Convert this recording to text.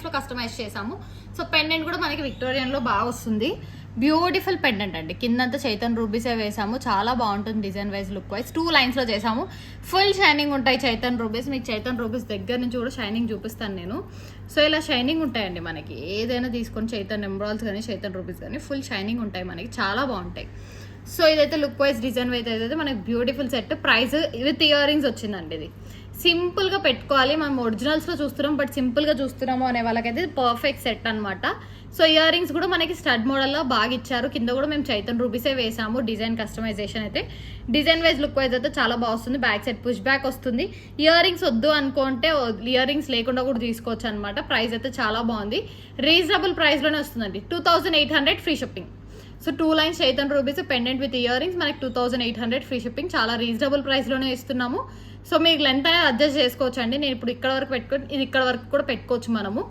Lines లో customise చేసాము. So pendant కూడా మనకి విక్టోరియన్ లో బాగా వస్తుంది. బ్యూటిఫుల్ పెండెంట్ అండి. కిందంతా చైతన్ రూబీసే వేసాము, చాలా బాగుంటుంది design wise look wise. 2 lines లో చేసాము. ఫుల్ షైనింగ్ ఉంటాయి చైతన్ రూబీస్. మీకు చైతన్ రూబీస్ దగ్గర నుంచి కూడా షైనింగ్ చూపిస్తాను నేను. సో ఇలా షైనింగ్ ఉంటాయండి మనకి. ఏదైనా తీసుకొని చైతన్ ఎంబ్రాయిల్స్ కానీ చైతన్ రూబీస్ కానీ ఫుల్ షైనింగ్ ఉంటాయి మనకి, చాలా బాగుంటాయి. సో ఇదైతే లుక్ వైజ్ డిజైన్ వైజ్ అయితే మనకి beautiful set. Price with ear rings వచ్చిందండి. ఇది సింపుల్గా పెట్టుకోవాలి, మనం ఒరిజినల్స్లో చూస్తున్నాం బట్ సింపుల్గా చూస్తున్నాము అనే వాళ్ళకైతే పర్ఫెక్ట్ సెట్ అనమాట. సో ఇయర్ రింగ్స్ కూడా మనకి స్టడ్ మోడల్లో బాగా ఇచ్చారు. కింద కూడా మేము చైతన్ రూబీసే వేసాము. డిజైన్ కస్టమైజేషన్ అయితే డిజైన్ వైజ్ లుక్ వైజ్ అయితే చాలా బాగా వస్తుంది. బ్యాక్ సైడ్ పుష్ బ్యాక్ వస్తుంది. ఇయర్ రింగ్స్ వద్దు అనుకుంటే ఇయర్ రింగ్స్ లేకుండా కూడా తీసుకోవచ్చు అనమాట. ప్రైస్ అయితే చాలా బాగుంది, రీజనబుల్ ప్రైస్లోనే వస్తుందండి. 2800 free shipping. So 2 lines Chaitan rubies pendant with ear rings మనకి 2800 ఫ్రీ షిప్పింగ్. చాలా రీజనబుల్ ప్రైస్లోనే ఇస్తున్నాము. సో మీకు లెంత్ అనేది అడ్జస్ట్ చేసుకోవచ్చు అండి. నేను ఇప్పుడు ఇక్కడ వరకు పెట్టుకొని ఇది ఇక్కడ వరకు కూడా పెట్టుకోవచ్చు మనము.